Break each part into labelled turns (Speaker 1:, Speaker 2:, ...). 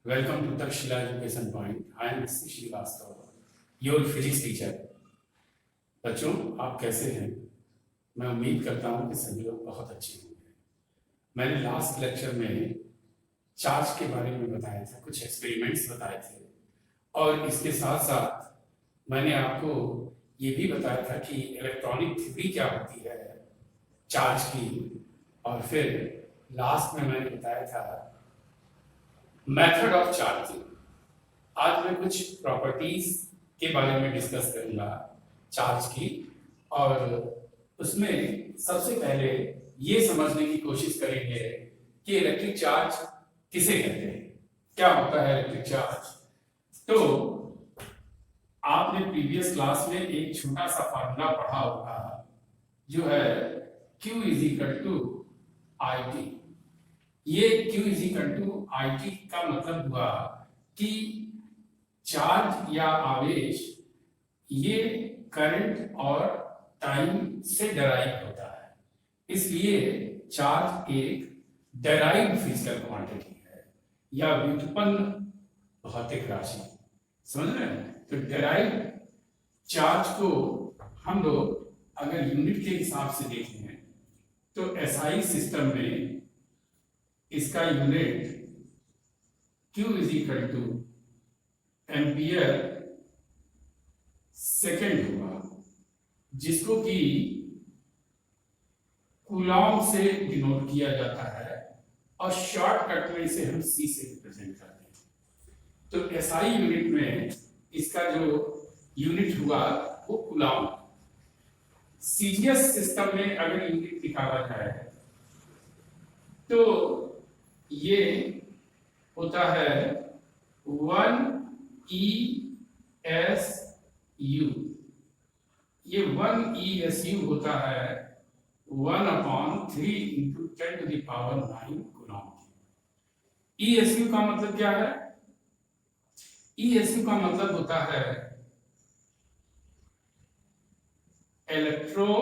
Speaker 1: Welcome to Takshila Education Point. I am Mr. Srivastav, your physics teacher. बच्चों, आप कैसे हैं? मैं उम्मीद करता हूं कि सभी लोग बहुत अच्छे होंगे। मैंने लास्ट लेक्चर में चार्ज के बारे में बताया था, कुछ एक्सपेरिमेंट्स बताए थे, और इसके साथ साथ मैंने आपको ये भी बताया था कि इलेक्ट्रॉनिक थ्योरी क्या होती है चार्ज की, और फिर लास्ट में मैंने बताया था मेथड ऑफ चार्जिंग। आज मैं कुछ प्रॉपर्टीज के बारे में डिस्कस करूंगा चार्ज की, और उसमें सबसे पहले ये समझने की कोशिश करेंगे कि इलेक्ट्रिक चार्ज किसे कहते हैं, क्या होता है इलेक्ट्रिक चार्ज। तो आपने प्रीवियस क्लास में एक छोटा सा फार्मूला पढ़ा होगा जो है Q is equal to I T. ये Q is equal to I T का मतलब हुआ कि चार्ज या आवेश ये करंट और टाइम से डेराइव होता है, इसलिए चार्ज एक डेराइव्ड फिजिकल क्वांटिटी है या व्युत्पन्न भौतिक राशि। समझ रहे हैं? तो डेराइव्ड चार्ज को हम लोग अगर यूनिट के हिसाब से देखें तो एसआई सिस्टम में इसका unit Q is equal two ampere second होगा, जिसको कि कूलॉम से डिनोट किया जाता है, और शॉर्टकट में इसे हम C से रिप्रेजेंट करते हैं। तो एसआई यूनिट में इसका जो यूनिट हुआ वो कूलॉम। सीजीएस सिस्टम में अगर यूनिट निकाला जाए तो ये होता है 1 ESU। ये 1 ESU होता है 1/3 × 10⁹ कूलॉम। ESU का मतलब क्या है? ESU का मतलब होता है इलेक्ट्रो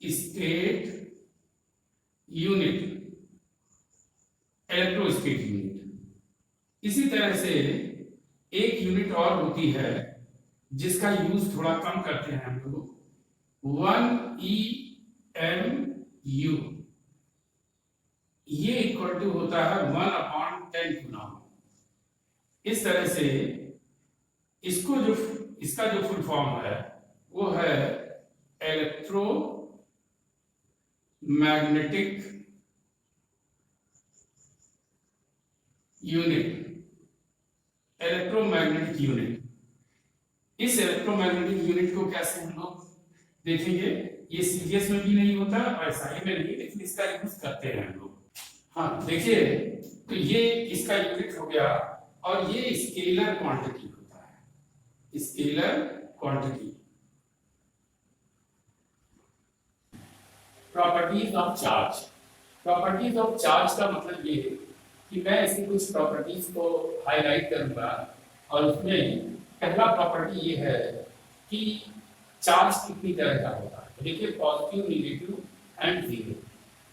Speaker 1: स्टेट यूनिट, इलेक्ट्रोस्टेट यूनिट। इसी तरह से एक यूनिट और होती है जिसका यूज थोड़ा कम करते हैं हम लोग, 1 EMU। ये इक्वल टू होता है 1/10 कूलॉम। इस तरह से इसका जो फुल फॉर्म है वो है electro magnetic unit, electromagnetic unit. इस इलेक्ट्रोमैग्नेटिक यूनिट को कैसे हम लोग देखेंगे? ये सीजीएस में भी नहीं होता और एसआई में नहीं, लेकिन इसका यूज करते हैं हम लोग। हाँ देखिए, तो ये इसका यूनिट हो गया, और ये स्केलर क्वांटिटी होता है, scalar quantity. Properties of charge. Properties of charge का मतलब ये है कि मैं इसकी कुछ प्रॉपर्टीज को हाईलाइट करूंगा, और उसमें पहला प्रॉपर्टी ये है कि चार्ज कितनी तरह का होता है। देखिए, पॉजिटिव, नेगेटिव एंड जीरो,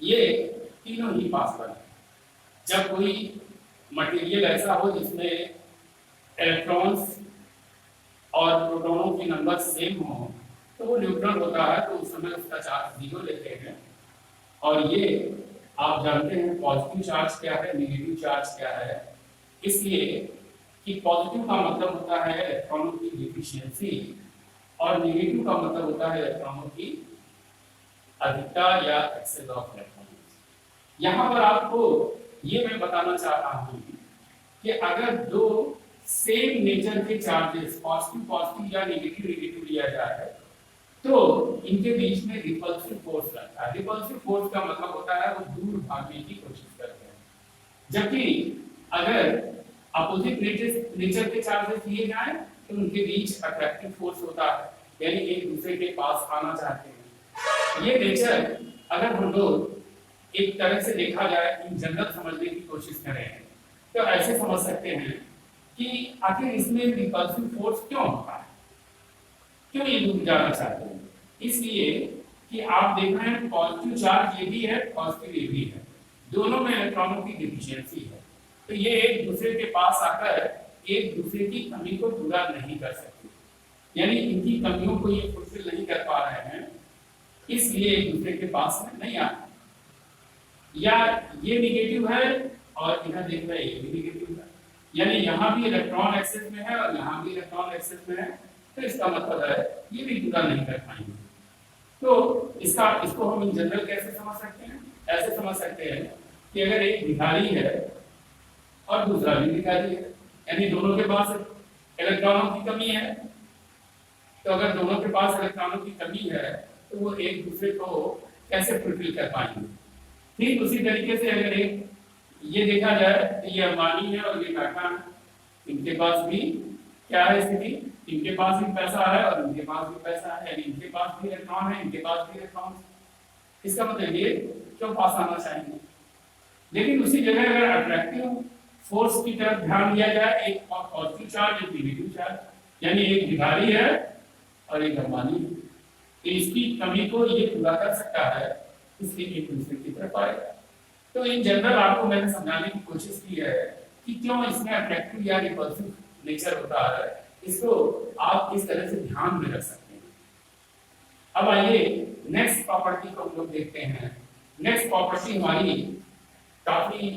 Speaker 1: ये तीनों ही पॉसिबल है। जब कोई मटेरियल ऐसा हो जिसमें इलेक्ट्रॉन्स और प्रोटॉनों की नंबर सेम हो तो वो न्यूट्रल होता है, तो उस समय उसका चार्ज जीरो लेते हैं। और ये आप जानते हैं पॉजिटिव चार्ज क्या है, नेगेटिव चार्ज क्या है। इसलिए कि पॉजिटिव का मतलब होता है इलेक्ट्रॉनों की डिफिशियंसी, और नेगेटिव का मतलब होता है इलेक्ट्रॉनों की अधिकता या एक्सेस ऑफ इलेक्ट्रॉन्स। यहाँ पर आपको ये मैं बताना चाह रहा हूँ कि अगर दो सेम नेचर के चार्जेस पॉजिटिव पॉजिटिव या नेगेटिव नेगेटिव लिया जाए तो इनके बीच में रिपल्सिव फोर्स लगता है। रिपल्सिव फोर्स का मतलब होता है वो दूर भागने की कोशिश करते हैं, जबकि अगर अपोजिट नेचर के चार्जेस लिए जाए तो उनके बीच अट्रैक्टिव फोर्स होता है, यानी एक दूसरे के पास आना चाहते हैं। ये नेचर अगर हम लोग एक तरह से देखा जाए, इन जनरल समझने की कोशिश करें तो ऐसे समझ सकते हैं कि आखिर इसमें रिपल्सिव फोर्स क्यों होता है, क्यों ये दूर जाना चाहते हैं। इसलिए कि आप देख रहे हैं पॉजिटिव चार्ज ये भी है, पॉजिटिव ये भी है, दोनों में इलेक्ट्रॉनों की डिफिशियंसी है, तो ये एक दूसरे के पास आकर एक दूसरे की कमी को पूरा नहीं कर सकते, यानी इनकी कमियों को ये फुलफिल नहीं कर पा रहे हैं, इसलिए एक दूसरे के पास में नहीं आते। या ये निगेटिव है और इधर देख रहे हैं ये भी निगेटिव है, यानी यहाँ भी इलेक्ट्रॉन एक्सेस में है और यहाँ भी इलेक्ट्रॉन एक्सेस में है, तो इसका मतलब है ये भी पूरा नहीं कर पाएंगे। तो इसको हम इन जनरल कैसे समझ सकते हैं? ऐसे समझ सकते हैं कि अगर एक भिखारी है और दूसरा भी भिखारी है, यानी दोनों के पास इलेक्ट्रॉनों की कमी है, तो अगर दोनों के पास इलेक्ट्रॉनों की कमी है तो वो एक दूसरे को कैसे फुलफिल कर पाएंगे? ठीक उसी तरीके से अगर एक ये देखा जाए तो ये अंबानी है और ये टाटा है, इनके पास भी क्या है स्थिति? इनके पास भी पैसा है और इनके पास भी पैसा है, यानी इनके पास भी इलेक्ट्रॉन है, इनके पास भी इलेक्ट्रॉन। इसका मतलब ये क्यों पास आना चाहेंगे? लेकिन उसी जगह अगर अट्रैक्टिव फोर्स की तरफ ध्यान दिया जाए, एक पॉजिटिव चार्ज एक नेगेटिव चार्ज, यानी एक भिखारी है और एक अंबानी है, तो इसकी कमी को ये पूरा कर सकता है, इसलिए एक दूसरे की तरफ आएगा। तो इन जनरल आपको मैंने समझाने की कोशिश की है कि क्यों इसमें अट्रैक्टिव या रिपल्सिव नेचर होता है, इसको आप इस तरह से ध्यान में रख सकते हैं। अब आइए नेक्स्ट प्रॉपर्टी को हम लोग देखते हैं। नेक्स्ट प्रॉपर्टी हमारी काफी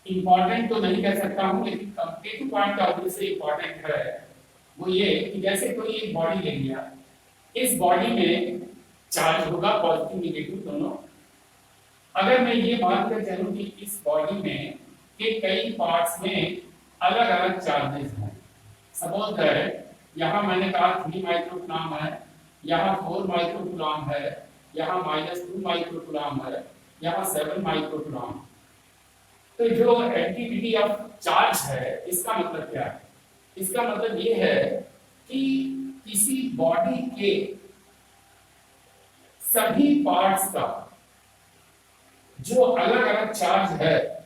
Speaker 1: इंपॉर्टेंट तो नहीं कह सकता हूं, लेकिन कंपेरेटिव पॉइंट ऑफ व्यू से इंपॉर्टेंट है। वो ये कि जैसे कोई एक बॉडी ले लिया, इस बॉडी में चार्ज होगा पॉजिटिव नेगेटिव दोनों। अगर मैं ये मान कर चलूं कि इस बॉडी में के कई पार्ट्स में अलग अलग चार्जेस हैं, सपोज दैट यहाँ मैंने कहा 3 माइक्रोकूलम है, यहाँ 4 माइक्रोकूलम है, यहाँ -2 माइक्रोकूलम है, यहाँ 7 माइक्रोकूलम। तो जो एंटिटी ऑफ चार्ज है, इसका मतलब क्या है? इसका मतलब ये है कि किसी बॉडी के सभी पार्ट्स का जो अलग अलग चार्ज है,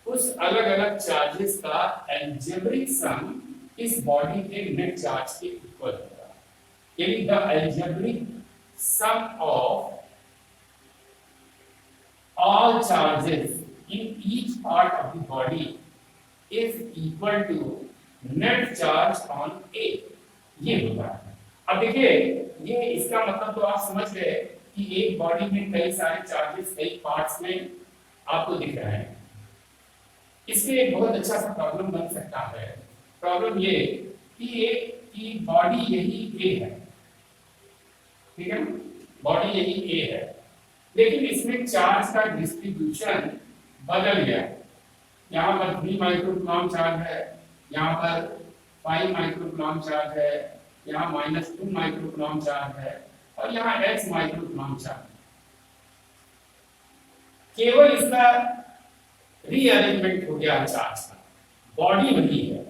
Speaker 1: उस अलग अलग चार्जेस का एल्जेब्रिक सम इस बॉडी के नेट चार्ज के इक्वल होगा, यानी the algebraic sum of all charges in each part of the body is equal to net charge on A, ये होता है। अब देखिए, ये इसका मतलब तो आप समझ गए कि एक बॉडी में कई सारे चार्जेस कई पार्ट्स में आपको दिख रहे हैं। इससे एक बहुत अच्छा सा प्रॉब्लम बन सकता है। प्रॉब्लम ये कि बॉडी यही A है, ठीक है, बॉडी यही A है, लेकिन इसमें चार्ज का डिस्ट्रीब्यूशन बदल गया। यहाँ पर 3 माइक्रोकूलम चार्ज है, यहाँ पर 5 माइक्रोकूलम चार्ज है, यहाँ -2 माइक्रोकूलम चार्ज है और यहाँ x माइक्रोकूलम चार्ज। केवल इसका रीअरेंजमेंट हो गया चार्ज का, बॉडी वही है।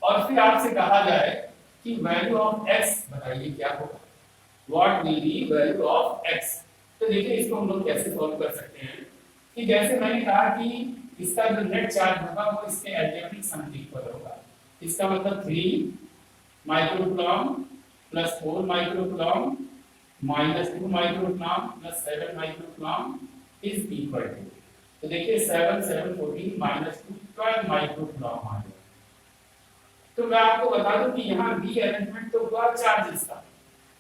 Speaker 1: और फिर आपसे कहा जाए कि वैल्यू ऑफ x बताइए क्या होगा, what will be value of x। तो देखिए इसको हम लोग कैसे सॉल्व कर सकते हैं कि जैसे मैंने कहा कि इसका जो नेट चार्ज होगा वो इसके एल्जेब्रिक सम के इक्वल होगा। इसका मतलब 3 microcoulomb plus 4 microcoulomb -2 microcoulomb plus 7 microcoulomb is equal to, तो देखिए 7 7 14 -2 12 माइक्रोकूलम आ गया। तो मैं आपको बता दूं कि यहाँ रीअरेंजमेंट तो हुआ चार्जेस का।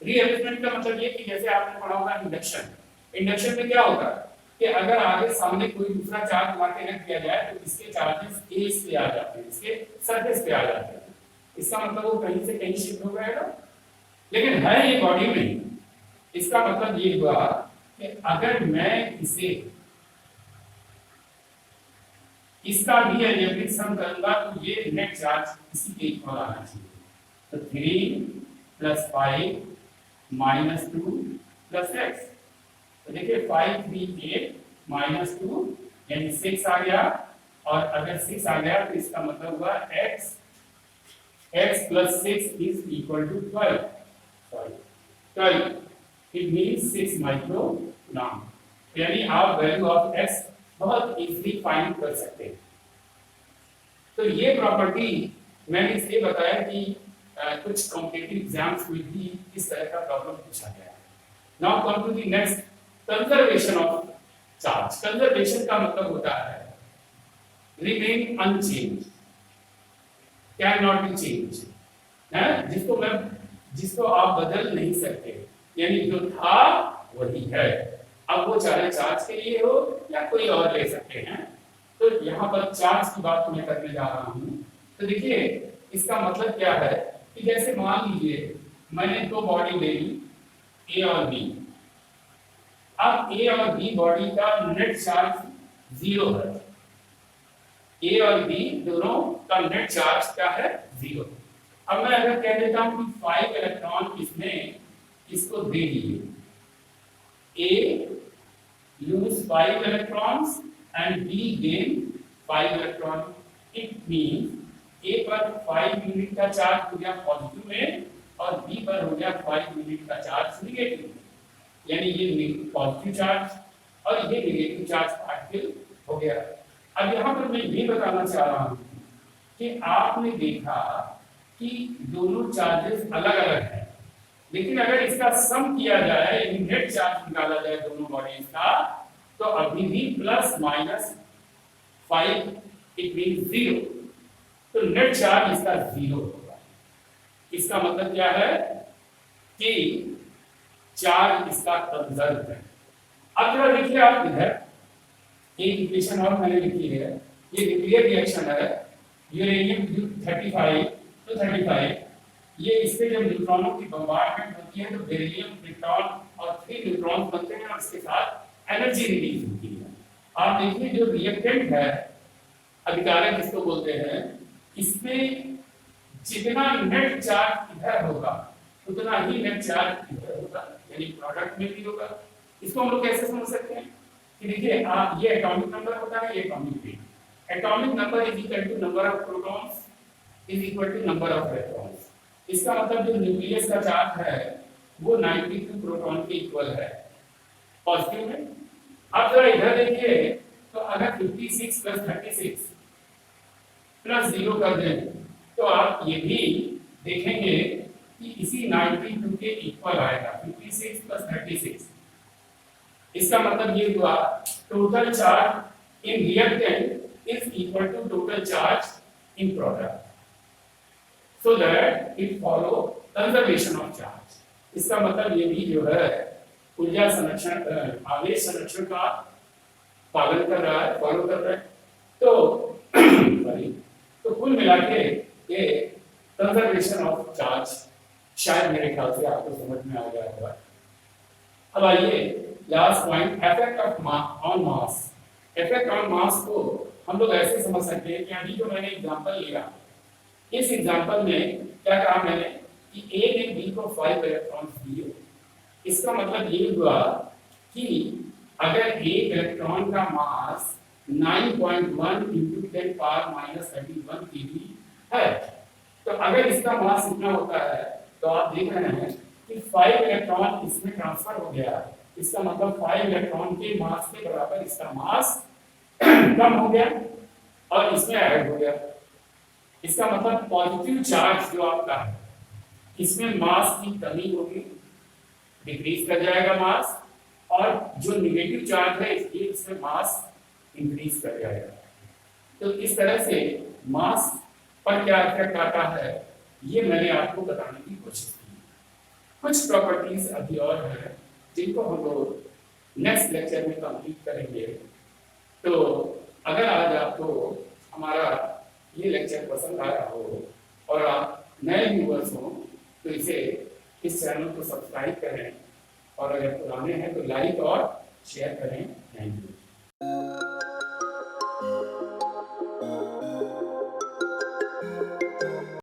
Speaker 1: रीअरेंजमेंट का मतलब ये कि जैसे आपने पढ़ा होगा इंडक्शन, इंडक्शन में क्या होता है कि अगर आगे सामने कोई दूसरा चार्ज ला के रख दिया जाए तो इसके चार्जेस ए पे आ जाते हैं, इसके सरफेस पे आ जाते हैं। इसका मतलब वो कहीं से कहीं शिफ्ट हो जाएगा, लेकिन है ये बॉडी में। इसका मतलब ये हुआ कि अगर मैं इसे इसका भी एल्जेब्रिक सम करूंगा तो ये नेट चार्ज इसी के इक्वल आना चाहिए। तो 3 + 5 -2 + x, तो देखिए 5 3 8 -2 यानी 6 आ गया, और अगर 6 आ गया तो इसका मतलब हुआ x + 6 is equal to 12, sorry 12, it means 6 microcoulomb. यानी आप वैल्यू ऑफ x बहुत इजीली फाइंड कर सकते हैं। तो ये प्रॉपर्टी मैंने इसलिए बताया कि कुछ कॉम्पिटिटिव एग्जाम्स में भी इस तरह का प्रॉब्लम पूछा गया है। Now come to the next. Conservation of charge. Conservation का मतलब होता है remain unchange, can not be change, है जिसको आप बदल नहीं सकते, यानी जो था वही है। अब वो चाहे चार्ज के लिए हो या कोई और ले सकते हैं। तो यहाँ पर चार्ज की बात मैं करने जा रहा हूँ। तो देखिए इसका मतलब क्या है कि जैसे मान लीजिए मैंने दो बॉडी ले ली ए और बी। अब ए और बी बॉडी का नेट चार्ज 0 है। ए और बी दोनों का नेट चार्ज क्या है? 0। अब मैं अगर कह देता हूं कि 5 इलेक्ट्रॉन इसमें इसको दे दिए, A lose 5 electrons and B gain 5 electron. It means A पर 5 यूनिट का चार्ज हो गया पॉजिटिव में और बी पर हो गया 5 यूनिट का चार्ज नेगेटिव में, यानी ये पॉजिटिव चार्ज और ये नेगेटिव चार्ज पार्टिकल हो गया। अब यहाँ पर मैं ये बताना चाह रहा हूँ कि आपने देखा कि दोनों चार्जेस अलग अलग हैं, लेकिन अगर इसका सम किया जाए, नेट चार्ज निकाला जाए दोनों बॉडीज का, तो अभी भी प्लस माइनस 5 इट मींस 0। तो नेट चार्ज इसका 0 होगा। इसका मतलब क्या है कि चार्ज इसका कंजर्व है। अब जरा देखिए आप इधर एक इक्वेशन और मैंने लिखी है, ये न्यूक्लियर रिएक्शन है। यूरेनियम 35 तो 35, ये इससे जब न्यूट्रॉनों की बम्बार्डमेंट होती है तो बेरिलियम, प्रोटॉन और 3 न्यूट्रॉन बनते हैं और इसके साथ एनर्जी रिलीज होती है। आप देखिए जो रिएक्टेंट है, अभिकारक इसको बोलते हैं, इसमें जितना नेट चार्ज इधर होगा उतना ही नेट चार्ज इधर होगा, यानी प्रोडक्ट में भी होगा। इसको हम लोग कैसे समझ सकते हैं कि देखिए आप ये एटॉमिक नंबर होता है, ये atomic weight. Atomic number is equal to number of protons is equal to number of electrons. इसका मतलब जो न्यूक्लियस का चार्ज है वो 92 प्रोटॉन के इक्वल है पॉजिटिव में। अब जरा इधर देखिए तो अगर 56 प्लस 36 प्लस 0 कर दें तो आप ये भी देखेंगे कि इसी 92 के इक्वल आएगा, 56 प्लस 36। इसका मतलब ये हुआ total charge in reactant is equal to total charge in product, so that it follow conservation of charge। इसका मतलब ये भी जो है ऊर्जा संरक्षण, आवेश संरक्षण का पालन कर रहा है, फॉलो कर रहा है। तो कुल मिला के ये कंजर्वेशन ऑफ चार्ज शायद मेरे ख्याल से आपको समझ में आ गया होगा। अब आइए last point, effect of on mass. Effect on मास को हम लोग ऐसे समझ सकते हैं कि अभी जो मैंने एग्जांपल लिया, इस एग्जांपल में क्या कहा मैंने कि ए ने बी को 5 इलेक्ट्रॉन्स दिए। इसका मतलब ये हुआ कि अगर एक इलेक्ट्रॉन का मास 9.1 × 10⁻³ केजी है, तो अगर इसका मास इतना होता है तो आप देख रहे हैं कि 5 इलेक्ट्रॉन इसमें ट्रांसफर हो गया। इसका मतलब 5 इलेक्ट्रॉन के मास के बराबर इसका मास कम हो गया और इसमें ऐड हो गया। इसका मतलब पॉजिटिव चार्ज जो आपका है इसमें मास की कमी होगी, डिक्रीज कर जाएगा मास, और जो नेगेटिव चार्ज है इसमें मास इंक्रीज कर जाएगा। तो इस तरह से मास पर क्या इफेक्ट आता है ये मैंने आपको बताने की कोशिश की। कुछ प्रॉपर्टीज अभी और हैं जिनको हम लोग नेक्स्ट लेक्चर में कंप्लीट करेंगे। तो अगर आज आपको हमारा ये लेक्चर पसंद आया हो और आप नए व्यूअर्स हो तो इस चैनल को सब्सक्राइब करें, और अगर पुराने हैं तो लाइक और शेयर करें। Thank you.